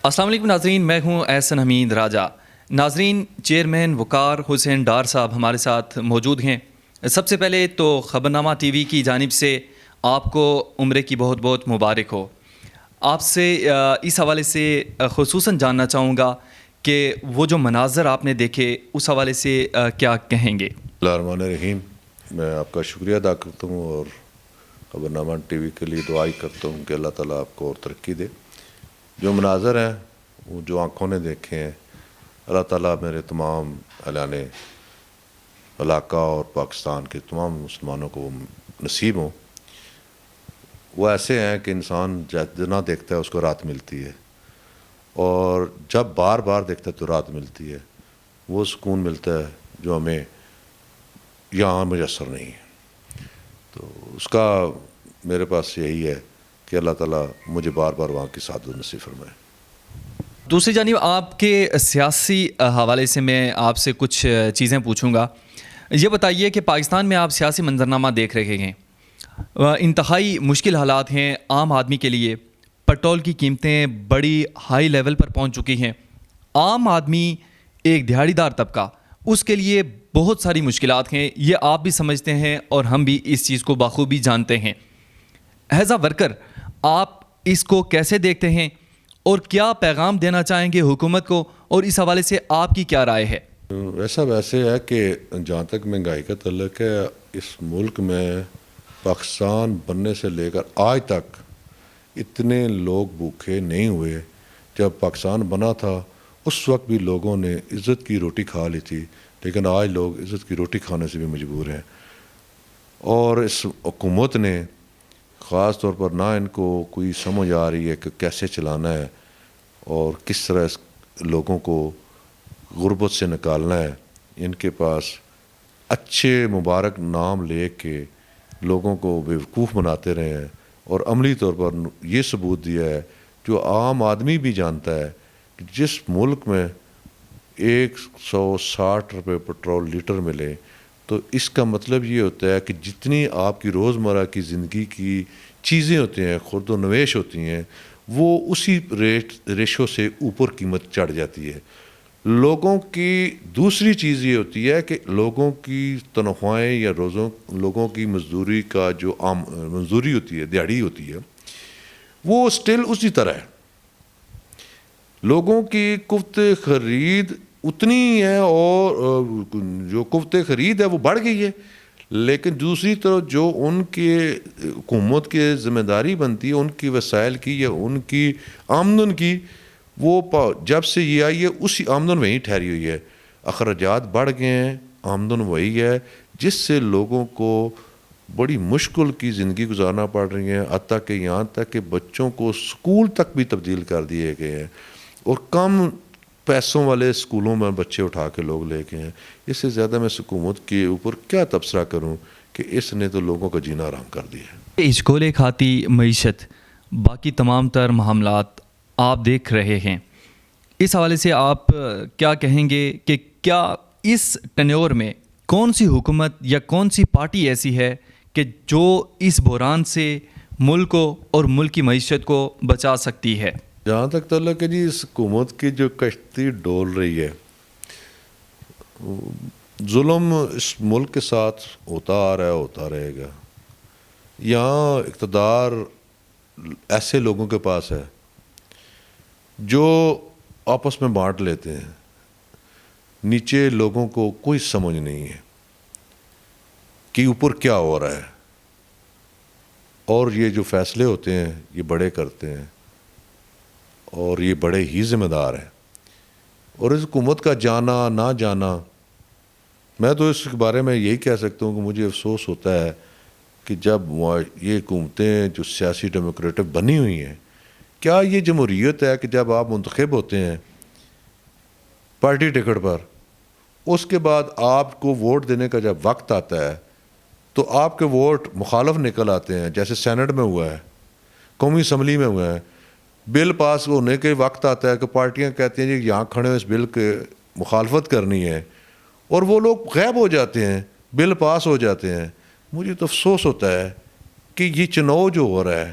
السلام علیکم ناظرین، میں ہوں احسن حمید راجہ۔ ناظرین، چیئرمین وقار حسین ڈار صاحب ہمارے ساتھ موجود ہیں۔ سب سے پہلے تو خبرنامہ ٹی وی کی جانب سے آپ کو عمرے کی بہت بہت مبارک ہو۔ آپ سے اس حوالے سے خصوصاً جاننا چاہوں گا کہ وہ جو مناظر آپ نے دیکھے اس حوالے سے کیا کہیں گے؟ اللہ الرحمن الرحیم، میں آپ کا شکریہ ادا کرتا ہوں اور خبرنامہ ٹی وی کے لیے دعا ہی کرتا ہوں کہ اللہ تعالیٰ آپ کو اور ترقی دے۔ جو مناظر ہیں وہ جو آنکھوں نے دیکھے ہیں، اللہ تعالیٰ میرے تمام اعلان علاقہ اور پاکستان کے تمام مسلمانوں کو نصیب ہوں۔ وہ ایسے ہیں کہ انسان جتنا دیکھتا ہے اس کو رات ملتی ہے، اور جب بار بار دیکھتا ہے تو رات ملتی ہے۔ وہ سکون ملتا ہے جو ہمیں یہاں میسر نہیں ہے۔ تو اس کا میرے پاس یہی ہے کہ اللہ تعالیٰ مجھے بار بار وہاں کی سعادت نصیب فرمائے۔ دوسری جانب آپ کے سیاسی حوالے سے میں آپ سے کچھ چیزیں پوچھوں گا۔ یہ بتائیے کہ پاکستان میں آپ سیاسی منظرنامہ دیکھ رہے ہیں، انتہائی مشکل حالات ہیں عام آدمی کے لیے۔ پٹرول کی قیمتیں بڑی ہائی لیول پر پہنچ چکی ہیں۔ عام آدمی، ایک دیہڑی دار طبقہ، اس کے لیے بہت ساری مشکلات ہیں، یہ آپ بھی سمجھتے ہیں اور ہم بھی اس چیز کو بخوبی جانتے ہیں۔ ایز اے ورکر آپ اس کو کیسے دیکھتے ہیں اور کیا پیغام دینا چاہیں گے حکومت کو، اور اس حوالے سے آپ کی کیا رائے ہے؟ ویسے ہے کہ جہاں تک مہنگائی کا تعلق ہے، اس ملک میں پاکستان بننے سے لے کر آج تک اتنے لوگ بھوکے نہیں ہوئے۔ جب پاکستان بنا تھا اس وقت بھی لوگوں نے عزت کی روٹی کھا لی تھی، لیکن آج لوگ عزت کی روٹی کھانے سے بھی مجبور ہیں۔ اور اس حکومت نے خاص طور پر نہ ان کو کوئی سمجھ آ رہی ہے کہ کیسے چلانا ہے اور کس طرح اس لوگوں کو غربت سے نکالنا ہے۔ ان کے پاس اچھے مبارک نام لے کے لوگوں کو بیوقوف بناتے رہے ہیں، اور عملی طور پر یہ ثبوت دیا ہے جو عام آدمی بھی جانتا ہے کہ جس ملک میں 160 روپے پٹرول لیٹر ملے تو اس کا مطلب یہ ہوتا ہے کہ جتنی آپ کی روزمرہ کی زندگی کی چیزیں ہوتی ہیں، خرد و نویش ہوتی ہیں، وہ اسی ریشو سے اوپر قیمت چڑھ جاتی ہے۔ لوگوں کی دوسری چیز یہ ہوتی ہے کہ لوگوں کی تنخواہیں یا لوگوں کی مزدوری کا جو عام مزدوری ہوتی ہے، دیہڑی ہوتی ہے، وہ سٹل اسی طرح ہے۔ لوگوں کی قوت خرید اتنی ہے اور جو قوت خرید ہے وہ بڑھ گئی ہے، لیکن دوسری طرف جو ان کے حکومت کی ذمہ داری بنتی ہے ان کی وسائل کی یا ان کی آمدن کی، وہ جب سے یہ آئی ہے اسی آمدن وہیں ٹھہری ہوئی ہے۔ اخراجات بڑھ گئے ہیں، آمدن وہی ہے، جس سے لوگوں کو بڑی مشکل کی زندگی گزارنا پڑ رہی ہے، حتیٰ کہ یہاں تک کہ بچوں کو اسکول تک بھی تبدیل کر دیے گئے ہیں، اور کم پیسوں والے اسکولوں میں بچے اٹھا کے لوگ لے کے ہیں۔ اس سے زیادہ میں حکومت کے اوپر کیا تبصرہ کروں کہ اس نے تو لوگوں کا جینا آرام کر دیا ہے۔ اشغال کھاتی معیشت، باقی تمام تر معاملات آپ دیکھ رہے ہیں، اس حوالے سے آپ کیا کہیں گے کہ کیا اس ٹینیور میں کون سی حکومت یا کون سی پارٹی ایسی ہے کہ جو اس بحران سے ملک کو اور ملک کی معیشت کو بچا سکتی ہے؟ جہاں تک تعلق ہے جی، اس حکومت کی جو کشتی ڈول رہی ہے، ظلم اس ملک کے ساتھ ہوتا آ رہا ہے، ہوتا رہے گا۔ یہاں اقتدار ایسے لوگوں کے پاس ہے جو آپس میں بانٹ لیتے ہیں، نیچے لوگوں کو کوئی سمجھ نہیں ہے کہ اوپر کیا ہو رہا ہے، اور یہ جو فیصلے ہوتے ہیں یہ بڑے کرتے ہیں، اور یہ بڑے ہی ذمہ دار ہیں۔ اور اس حکومت کا جانا نہ جانا، میں تو اس کے بارے میں یہی کہہ سکتا ہوں کہ مجھے افسوس ہوتا ہے کہ جب یہ حکومتیں جو سیاسی ڈیموکریٹک بنی ہوئی ہیں، کیا یہ جمہوریت ہے کہ جب آپ منتخب ہوتے ہیں پارٹی ٹکٹ پر، اس کے بعد آپ کو ووٹ دینے کا جب وقت آتا ہے تو آپ کے ووٹ مخالف نکل آتے ہیں، جیسے سینٹ میں ہوا ہے، قومی اسمبلی میں ہوا ہے۔ بل پاس ہونے کے وقت آتا ہے کہ پارٹیاں کہتی ہیں جی یہاں کھڑے ہوئے اس بل کے مخالفت کرنی ہے، اور وہ لوگ غائب ہو جاتے ہیں، بل پاس ہو جاتے ہیں۔ مجھے تو افسوس ہوتا ہے کہ یہ چناؤ جو ہو رہا ہے،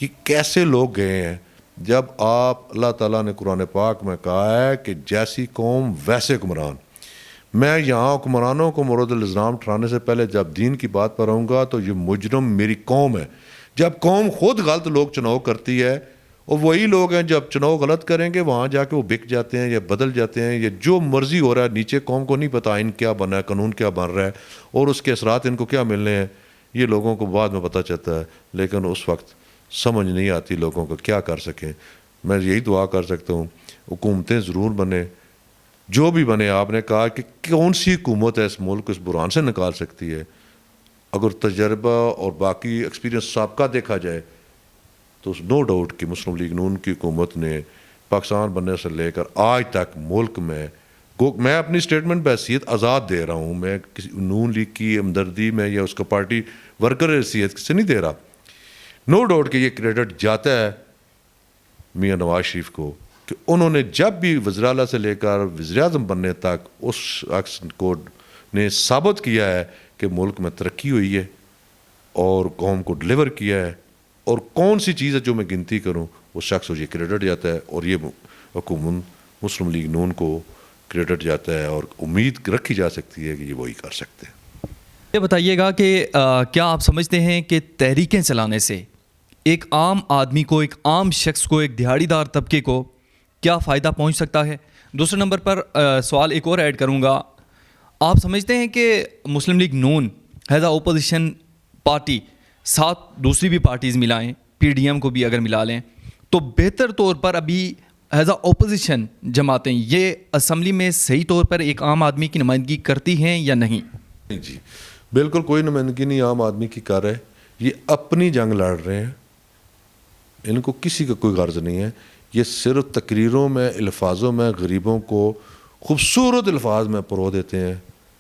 یہ کیسے لوگ گئے ہیں۔ جب آپ اللہ تعالیٰ نے قرآن پاک میں کہا ہے کہ جیسی قوم ویسے حکمران، میں یہاں حکمرانوں کو مورد الزام ٹھہرانے سے پہلے جب دین کی بات پر آؤں گا تو یہ مجرم میری قوم ہے۔ جب قوم خود غلط لوگ چناؤ کرتی ہے، اور وہی لوگ ہیں جب چناؤ غلط کریں گے وہاں جا کے وہ بک جاتے ہیں یا بدل جاتے ہیں، یا جو مرضی ہو رہا ہے نیچے قوم کو نہیں پتہ آئین کیا بنا ہے، قانون کیا بن رہا ہے اور اس کے اثرات ان کو کیا ملنے ہیں، یہ لوگوں کو بعد میں پتہ چلتا ہے، لیکن اس وقت سمجھ نہیں آتی لوگوں کو کیا کر سکیں۔ میں یہی دعا کر سکتا ہوں حکومتیں ضرور بنے، جو بھی بنے۔ آپ نے کہا کہ کون سی حکومت ہے اس ملک کو اس بحران سے نکال سکتی ہے، اگر تجربہ اور باقی ایکسپیرینس سابقہ دیکھا جائے تو نو ڈاؤٹ کہ مسلم لیگ نون کی حکومت نے پاکستان بننے سے لے کر آج تک ملک میں اپنی اسٹیٹمنٹ بحیثیت آزاد دے رہا ہوں، میں کسی نون لیگ کی ہمدردی میں یا اس کا پارٹی ورکر حیثیت سے نہیں دے رہا۔ نو ڈاؤٹ کہ یہ کریڈٹ جاتا ہے میاں نواز شریف کو کہ انہوں نے جب بھی وزیر اعلیٰ سے لے کر وزیر اعظم بننے تک اس شخص کو نے ثابت کیا ہے کہ ملک میں ترقی ہوئی ہے اور قوم کو ڈلیور کیا ہے، اور کون سی چیز ہے جو میں گنتی کروں وہ شخص کو یہ کریڈٹ جاتا ہے، اور یہ حکومت مسلم لیگ نون کو کریڈٹ جاتا ہے، اور امید رکھی جا سکتی ہے کہ یہ وہی کر سکتے ہیں۔ یہ بتائیے گا کہ کیا آپ سمجھتے ہیں کہ تحریکیں چلانے سے ایک عام آدمی کو، ایک عام شخص کو، ایک دہاڑی دار طبقے کو کیا فائدہ پہنچ سکتا ہے؟ دوسرے نمبر پر سوال ایک اور ایڈ کروں گا، آپ سمجھتے ہیں کہ Muslim League Noon as a opposition party ساتھ دوسری بھی پارٹیز ملائیں، پی ڈی ایم کو بھی اگر ملا لیں تو بہتر طور پر ابھی ایز اے اپوزیشن جماعتیں یہ اسمبلی میں صحیح طور پر ایک عام آدمی کی نمائندگی کرتی ہیں یا نہیں؟ جی بالکل کوئی نمائندگی نہیں عام آدمی کی کر رہے، یہ اپنی جنگ لڑ رہے ہیں، ان کو کسی کا کوئی غرض نہیں ہے، یہ صرف تقریروں میں الفاظوں میں غریبوں کو خوبصورت الفاظ میں پرو دیتے ہیں،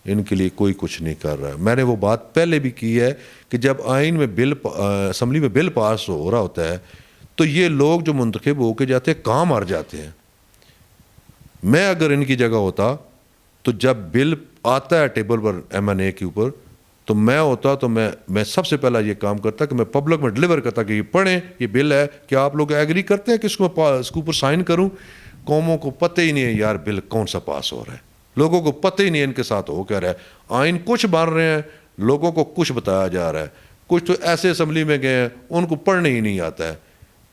ان کے لیے کوئی کچھ نہیں کر رہا ہے۔ میں نے وہ بات پہلے بھی کی ہے کہ جب آئین میں اسمبلی میں بل پاس ہو رہا ہوتا ہے تو یہ لوگ جو منتخب ہو کے جاتے ہیں کہاں مر جاتے ہیں۔ میں اگر ان کی جگہ ہوتا تو جب بل آتا ہے ٹیبل پر ایم این اے کے اوپر تو میں ہوتا تو میں سب سے پہلا یہ کام کرتا کہ میں پبلک میں ڈلیور کرتا کہ یہ پڑھیں، یہ بل ہے، کیا آپ لوگ ایگری کرتے ہیں کہ اس کو اس کے اوپر سائن کروں؟ قوموں کو پتہ ہی نہیں ہے یار بل کون سا پاس ہو رہا ہے، لوگوں کو پتہ ہی نہیں ہے ان کے ساتھ ہو کیا رہا ہے، آئین کچھ بن رہے ہیں، لوگوں کو کچھ بتایا جا رہا ہے، کچھ تو ایسے اسمبلی میں گئے ہیں ان کو پڑھنے ہی نہیں آتا ہے۔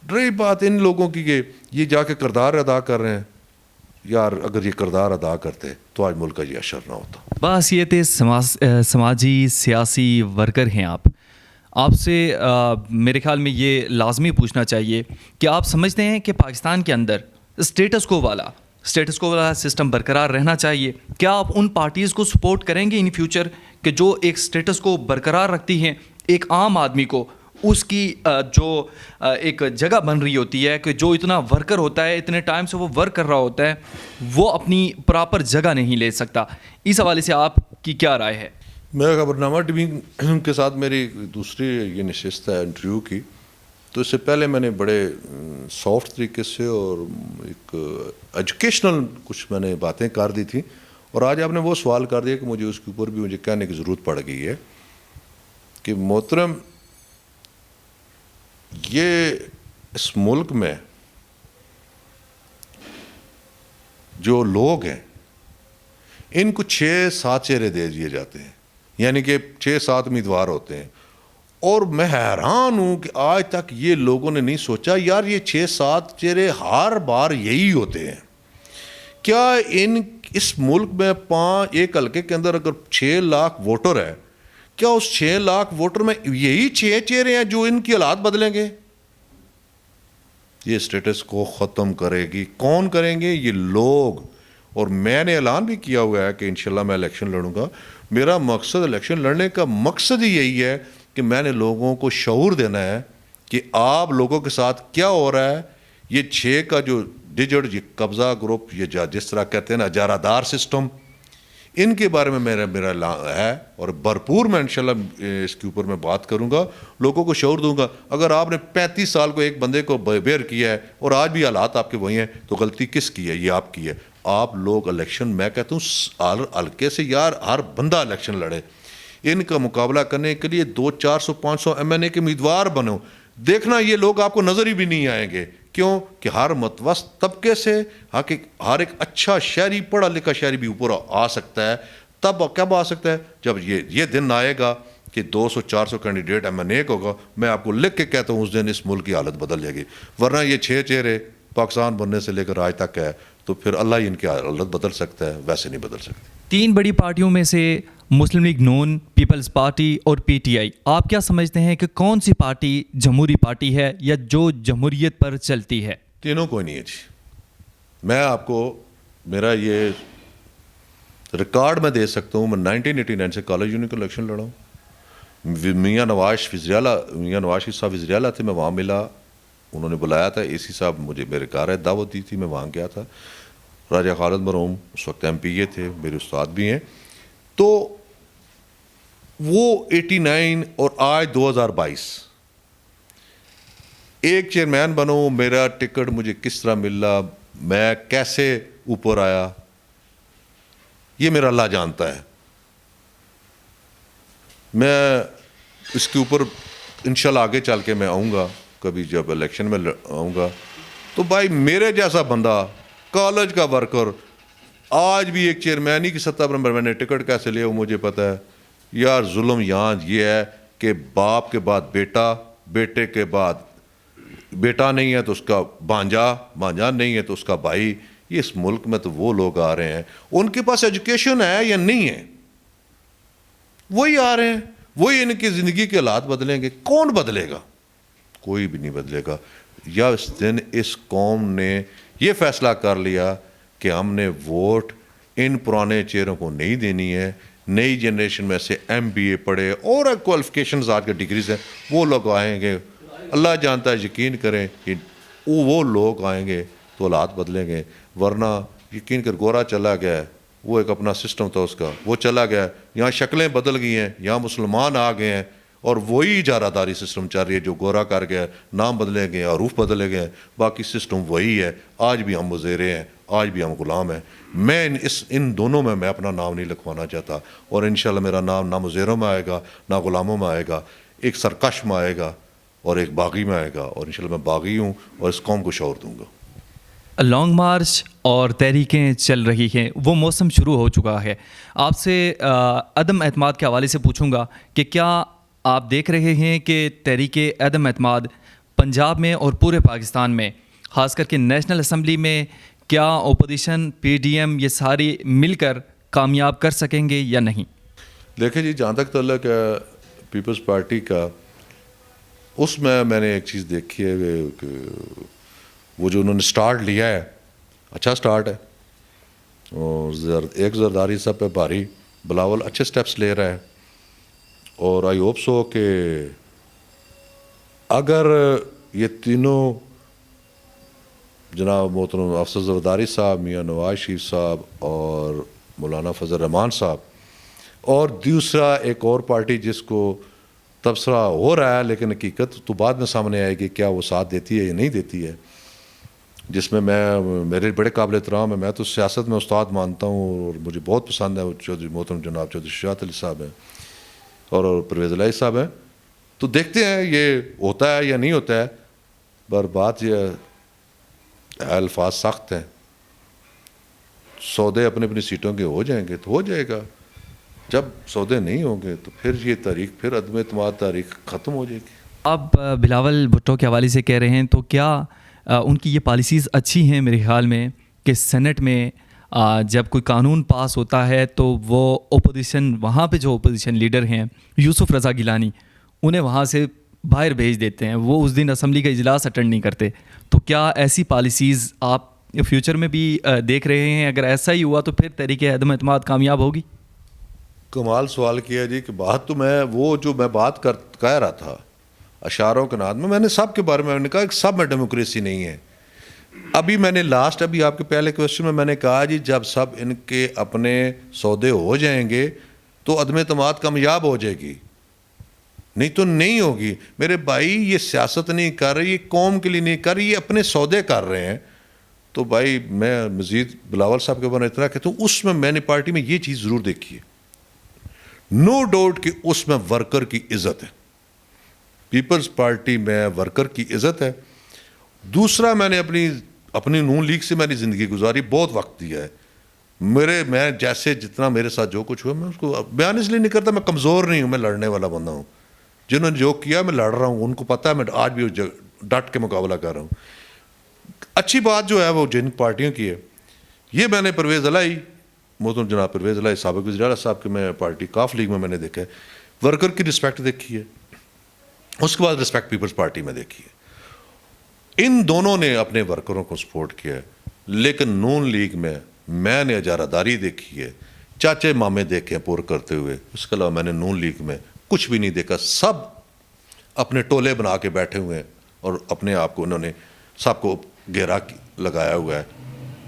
رہی بات ان لوگوں کی کہ یہ جا کے کردار ادا کر رہے ہیں، یار اگر یہ کردار ادا کرتے تو آج ملک کا یہ اشر نہ ہوتا۔ بحیثیت سماجی سیاسی ورکر ہیں آپ سے میرے خیال میں یہ لازمی پوچھنا چاہیے کہ آپ سمجھتے ہیں کہ پاکستان کے اندر اسٹیٹس کو والا سسٹم برقرار رہنا چاہیے؟ کیا آپ ان پارٹیز کو سپورٹ کریں گے ان فیوچر کہ جو ایک اسٹیٹس کو برقرار رکھتی ہیں، ایک عام آدمی کو اس کی جو ایک جگہ بن رہی ہوتی ہے کہ جو اتنا ورکر ہوتا ہے، اتنے ٹائم سے وہ ورک کر رہا ہوتا ہے، وہ اپنی پراپر جگہ نہیں لے سکتا؟ اس حوالے سے آپ کی کیا رائے ہے؟ میرا خبرنامہ ٹی وی کے ساتھ میری دوسری یہ نشست ہے انٹرویو کی، تو اس سے پہلے میں نے بڑے سافٹ طریقے سے اور ایک ایجوکیشنل کچھ میں نے باتیں کر دی تھیں، اور آج آپ نے وہ سوال کر دیا کہ مجھے اس کے اوپر بھی مجھے کہنے کی ضرورت پڑ گئی ہے کہ محترم یہ اس ملک میں جو لوگ ہیں ان کو 6-7 چہرے دے دیے جاتے ہیں، یعنی کہ 6-7 امیدوار ہوتے ہیں، اور میں حیران ہوں کہ آج تک یہ لوگوں نے نہیں سوچا یار یہ 6-7 چہرے ہر بار یہی ہوتے ہیں، کیا اس ملک میں ایک حلقے کے اندر اگر 6 لاکھ ووٹر ہے، کیا اس 6 لاکھ ووٹر میں یہی 6 چہرے ہیں جو ان کی حالات بدلیں گے؟ یہ اسٹیٹس کو ختم کرے گی کون کریں گے؟ یہ لوگ۔ اور میں نے اعلان بھی کیا ہوا ہے کہ انشاءاللہ میں الیکشن لڑوں گا۔ میرا مقصد الیکشن لڑنے کا مقصد ہی یہی ہے کہ میں نے لوگوں کو شعور دینا ہے کہ آپ لوگوں کے ساتھ کیا ہو رہا ہے۔ یہ 6 کا جو ڈیجٹ، یہ قبضہ گروپ، یہ جس طرح کہتے ہیں نا اجارہ دار سسٹم، ان کے بارے میں میرا ہے، اور بھرپور میں انشاءاللہ اس کے اوپر میں بات کروں گا، لوگوں کو شعور دوں گا۔ اگر آپ نے 35 سال کو ایک بندے کو بیئر کیا ہے اور آج بھی حالات آپ کے وہی ہیں تو غلطی کس کی ہے؟ یہ آپ کی ہے۔ آپ لوگ الیکشن، میں کہتا ہوں ہلکے سے یار ہر بندہ الیکشن لڑے، ان کا مقابلہ کرنے کے لیے 200-400-500 ایم این اے کے امیدوار بنو، دیکھنا یہ لوگ آپ کو نظر ہی بھی نہیں آئیں گے کیوں کہ ہر متوسط طبقے سے ہر ایک اچھا شہری پڑھا لکھا شہری بھی اوپر آ سکتا ہے. تب کب آ سکتا ہے؟ جب یہ دن آئے گا کہ 200-400 کینڈیڈیٹ MNA ہوگا. میں آپ کو لکھ کے کہتا ہوں اس دن اس ملک کی حالت بدل جائے گی. ورنہ یہ 6 چہرے پاکستان بننے سے لے کر آج تک ہے تو پھر اللہ ہی ان کی حالت بدل سکتا ہے, ویسے نہیں بدل سکتے. 3 بڑی پارٹیوں میں سے مسلم لیگ نون, پیپلز پارٹی اور PTI, آپ کیا سمجھتے ہیں کہ کون سی پارٹی جمہوری پارٹی ہے یا جو جمہوریت پر چلتی ہے؟ تینوں کوئی نہیں ہے جی. میں آپ کو میرا یہ ریکارڈ میں دے سکتا ہوں. میں 1989 سے کالج یونین کا الیکشن لڑا ہوں. میاں نواز شریف صاحب وزیر اعلیٰ تھے, میں وہاں ملا, انہوں نے بلایا تھا. AC صاحب مجھے میرے کار دعوت دی تھی, میں وہاں گیا تھا. راجہ خالد مرحوم اس وقت MPA تھے, میرے استاد بھی ہیں. تو وہ 89 اور آج 2022 ایک چیئرمین بنوں. میرا ٹکٹ مجھے کس طرح ملا, میں کیسے اوپر آیا, یہ میرا اللہ جانتا ہے. میں اس کے اوپر انشاءاللہ آگے چل کے میں آؤں گا, کبھی جب الیکشن میں آؤں گا تو بھائی میرے جیسا بندہ کالج کا ورکر آج بھی ایک چیئرمینی کی سطح پر میں نے ٹکٹ کیسے لیا وہ مجھے پتہ ہے. یار ظلم یہاں یہ ہے کہ باپ کے بعد بیٹا, بیٹے کے بعد بیٹا نہیں ہے تو اس کا بانجا, بانجا نہیں ہے تو اس کا بھائی. یہ اس ملک میں تو وہ لوگ آ رہے ہیں, ان کے پاس ایجوکیشن ہے یا نہیں ہے, وہی آ رہے ہیں, وہی ان کی زندگی کے حالات بدلیں گے. کون بدلے گا؟ کوئی بھی نہیں بدلے گا. یا اس دن اس قوم نے یہ فیصلہ کر لیا کہ ہم نے ووٹ ان پرانے چہروں کو نہیں دینی ہے, نئی جنریشن میں سے MBA پڑھے اور کوالیفیکیشنز آج کے ڈگریز ہیں وہ لوگ آئیں گے. اللہ جانتا ہے, یقین کریں کہ وہ لوگ آئیں گے تو حالات بدلیں گے. ورنہ یقین کر گورا چلا گیا, وہ ایک اپنا سسٹم تھا اس کا, وہ چلا گیا. یہاں شکلیں بدل گئی ہیں, یہاں مسلمان آ گئے ہیں اور وہی اجارہ داری سسٹم چل رہی ہے جو گورا کر گیا. نام بدلے گئے, حروف بدلے گئے, باقی سسٹم وہی ہے. آج بھی ہم مزیرے ہیں, آج بھی ہم غلام ہیں. میں ان دونوں میں اپنا نام نہیں لکھوانا چاہتا, اور انشاءاللہ میرا نام نہ مزیروں میں آئے گا نہ غلاموں میں آئے گا, ایک سرکش میں آئے گا اور ایک باغی میں آئے گا. اور انشاءاللہ میں باغی ہوں اور اس قوم کو شعور دوں گا. لانگ مارچ اور تحریکیں چل رہی ہیں, وہ موسم شروع ہو چکا ہے. آپ سے عدم اعتماد کے حوالے سے پوچھوں گا کہ کیا آپ دیکھ رہے ہیں کہ تحریک عدم اعتماد پنجاب میں اور پورے پاکستان میں, خاص کر کے نیشنل اسمبلی میں, کیا اپوزیشن PDM یہ ساری مل کر کامیاب کر سکیں گے یا نہیں؟ دیکھیں جی, جہاں تک تعلق ہے پیپلز پارٹی کا, اس میں نے ایک چیز دیکھی ہے کہ وہ جو انہوں نے سٹارٹ لیا ہے اچھا سٹارٹ ہے. اور ایک زرداری صاحب پہ بھاری, بلاول اچھے سٹیپس لے رہا ہے. اور آئی ہوپ سو کہ اگر یہ تینوں جناب محترم افسر زرداری صاحب, میاں نواز شریف صاحب اور مولانا فضل الرحمان صاحب, اور دوسرا ایک اور پارٹی جس کو تبصرہ ہو رہا ہے لیکن حقیقت تو بعد میں سامنے آئے گی کیا وہ ساتھ دیتی ہے یا نہیں دیتی ہے, جس میں میرے بڑے قابل احترام ہے. میں تو سیاست میں استاد مانتا ہوں اور مجھے بہت پسند ہے چودھری محترم جناب چودھری شجاعت علی صاحب ہیں اور پرویز الہی صاحب ہیں. تو دیکھتے ہیں یہ ہوتا ہے یا نہیں ہوتا ہے. پر بات یہ الفاظ سخت ہیں, سودے اپنی اپنی سیٹوں کے ہو جائیں گے تو ہو جائے گا, جب سودے نہیں ہوں گے تو پھر یہ تاریخ, پھر عدم اعتماد تاریخ ختم ہو جائے گی. آپ بلاول بھٹو کے حوالے سے کہہ رہے ہیں, تو کیا ان کی یہ پالیسیز اچھی ہیں میرے خیال میں کہ سینٹ میں جب کوئی قانون پاس ہوتا ہے تو وہ اپوزیشن, وہاں پہ جو اپوزیشن لیڈر ہیں یوسف رضا گیلانی, انہیں وہاں سے باہر بھیج دیتے ہیں, وہ اس دن اسمبلی کا اجلاس اٹینڈ نہیں کرتے. تو کیا ایسی پالیسیز آپ فیوچر میں بھی دیکھ رہے ہیں؟ اگر ایسا ہی ہوا تو پھر تحریک عدم اعتماد کامیاب ہوگی؟ کمال سوال کیا جی, کہ بات تو میں وہ جو میں بات کہہ رہا تھا اشاروں کے ناد میں نے سب کے بارے میں نے کہا کہ سب میں ڈیموکریسی نہیں ہے. ابھی میں نے ابھی آپ کے پہلے کویسچن میں نے کہا جی جب سب ان کے اپنے سودے ہو جائیں گے تو عدم اعتماد کامیاب ہو جائے گی, نہیں تو نہیں ہوگی. میرے بھائی یہ سیاست نہیں کر رہے, یہ قوم کے لیے نہیں کر رہے, یہ اپنے سودے کر رہے ہیں. تو بھائی میں مزید بلاول صاحب کے بارے میں اتنا کہتا ہوں, اس میں نے پارٹی میں یہ چیز ضرور دیکھی ہے, نو ڈاؤٹ کہ اس میں ورکر کی عزت ہے. پیپلز پارٹی میں ورکر کی عزت ہے. دوسرا میں نے اپنی نون لیگ سے میں نے زندگی گزاری, بہت وقت دیا ہے. میں جیسے جتنا میرے ساتھ جو کچھ ہوا میں اس کو بیان اس لیے نہیں کرتا, میں کمزور نہیں ہوں, میں لڑنے والا بندہ ہوں. جنہوں نے جو کیا میں لڑ رہا ہوں, ان کو پتہ ہے میں آج بھی ڈٹ کے مقابلہ کر رہا ہوں. اچھی بات جو ہے وہ جن پارٹیوں کی ہے, یہ میں نے پرویز الہی محترم جناب پرویز الہی سابق وزیر اعلیٰ صاحب کے میں پارٹی کاف لیگ میں نے دیکھا ہے, ورکر کی رسپیکٹ دیکھی ہے, اس کے بعد رسپیکٹ پیپلز پارٹی میں دیکھی ہے. ان دونوں نے اپنے ورکروں کو سپورٹ کیا ہے. لیکن نون لیگ میں نے اجارہ داری دیکھی ہے, چاچے مامے دیکھے ہیں پور کرتے ہوئے, اس کے علاوہ میں نے نون لیگ میں کچھ بھی نہیں دیکھا. سب اپنے ٹولے بنا کے بیٹھے ہوئے ہیں اور اپنے آپ کو انہوں نے سب کو گھیرا لگایا ہوا ہے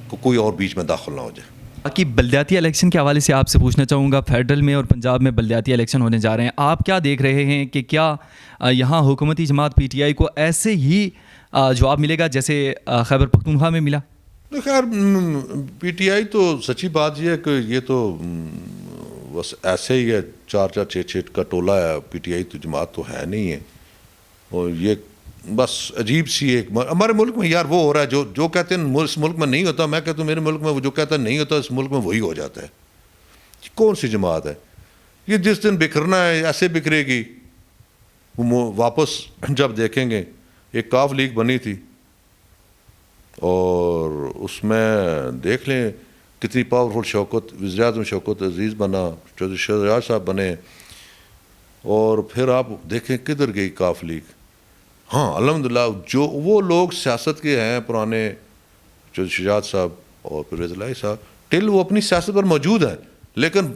کہ کوئی اور بیچ میں داخل نہ ہو جائے. باقی بلدیاتی الیکشن کے حوالے سے آپ سے پوچھنا چاہوں گا, فیڈرل میں اور پنجاب میں بلدیاتی الیکشن ہونے جا رہے ہیں, آپ کیا دیکھ رہے ہیں کہ کیا یہاں حکومتی جماعت پی ٹی آئی کو ایسے ہی جواب ملے گا جیسے خیبر پختونخوا میں ملا؟ خیر پی ٹی آئی تو سچی بات یہ ہے کہ یہ تو بس ایسے ہی ہے, 4-4 کا ٹولہ ہے. پی ٹی آئی تو جماعت تو ہے نہیں ہے, اور یہ بس عجیب سی ایک ہمارے ملک میں یار وہ ہو رہا ہے جو کہتے ہیں اس ملک میں نہیں ہوتا, میں کہتا ہوں میرے ملک میں وہ جو کہتا ہے نہیں ہوتا اس ملک میں وہی ہو جاتا ہے. کون سی جماعت ہے یہ؟ جس دن بکھرنا ہے ایسے بکھرے گی. واپس جب دیکھیں گے ایک کاف لیگ بنی تھی اور اس میں دیکھ لیں کتنی پاورفل شوکت وزیر اعظم شوکت عزیز بنا, چودھری شہزاد صاحب بنے, اور پھر آپ دیکھیں کدھر گئی کاف لیگ. ہاں الحمدللہ جو وہ لوگ سیاست کے ہیں پرانے, چودھری شہزاد صاحب اور پرویز الہی صاحب, ٹل وہ اپنی سیاست پر موجود ہیں, لیکن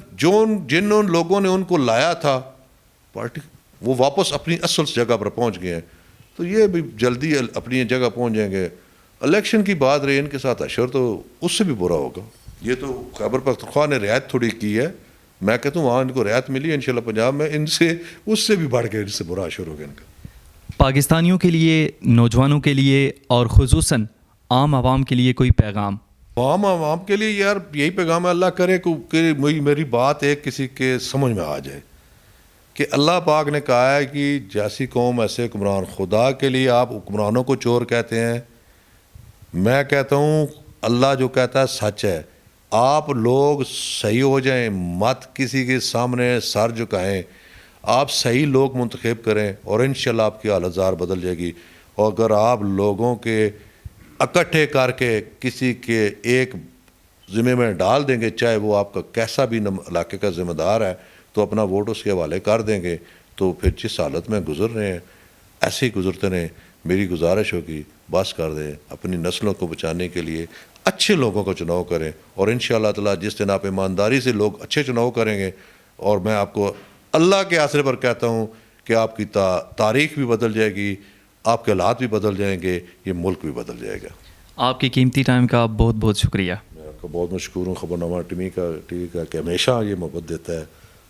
جن لوگوں نے ان کو لایا تھا پارٹی, وہ واپس اپنی اصل جگہ پر پہنچ گئے ہیں. تو یہ بھی جلدی اپنی جگہ پہنچ جائیں گے. الیکشن کی بات رہی ان کے ساتھ اشر, تو اس سے بھی برا ہوگا. یہ تو خیبر پختونخوا نے رعایت تھوڑی کی ہے, میں کہتا ہوں وہاں ان کو رعایت ملی ہے, انشاءاللہ پنجاب میں ان سے اس سے بھی بڑھ کے ان سے برا اشر ہوگا ان کا. پاکستانیوں کے لیے, نوجوانوں کے لیے اور خصوصاً عام عوام کے لیے کوئی پیغام؟ عوام کے لیے یار یہی پیغام ہے, اللہ کرے کہ میری بات ایک کسی کے سمجھ میں آ جائے کہ اللہ پاک نے کہا ہے کہ جیسی قوم ایسے حکمران. خدا کے لیے آپ حکمرانوں کو چور کہتے ہیں, میں کہتا ہوں اللہ جو کہتا ہے سچ ہے. آپ لوگ صحیح ہو جائیں, مت کسی کے سامنے سر جھکائیں, آپ صحیح لوگ منتخب کریں اور انشاءاللہ آپ کی حالت زار بدل جائے گی. اور اگر آپ لوگوں کے اکٹھے کر کے کسی کے ایک ذمہ میں ڈال دیں گے, چاہے وہ آپ کا کیسا بھی علاقے کا ذمہ دار ہے, تو اپنا ووٹ اس کے حوالے کر دیں گے, تو پھر جس حالت میں گزر رہے ہیں ایسے ہی گزرتے رہیں. میری گزارش ہوگی بس کر دیں, اپنی نسلوں کو بچانے کے لیے اچھے لوگوں کا چناؤ کریں, اور انشاءاللہ تعالیٰ جس دن آپ ایمانداری سے لوگ اچھے چناؤ کریں گے, اور میں آپ کو اللہ کے آسرے پر کہتا ہوں کہ آپ کی تاریخ بھی بدل جائے گی, آپ کے حالات بھی بدل جائیں گے, یہ ملک بھی بدل جائے گا. آپ کے قیمتی ٹائم کا بہت بہت شکریہ. میں آپ کا بہت مشکور ہوں خبرنامہ ٹی وی کا کہ ہمیشہ یہ محبت دیتا ہے,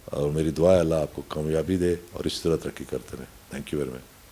اور میری دعا ہے اللہ آپ کو کامیابی دے اور اس طرح ترقی کرتے رہیں. Thank you very much.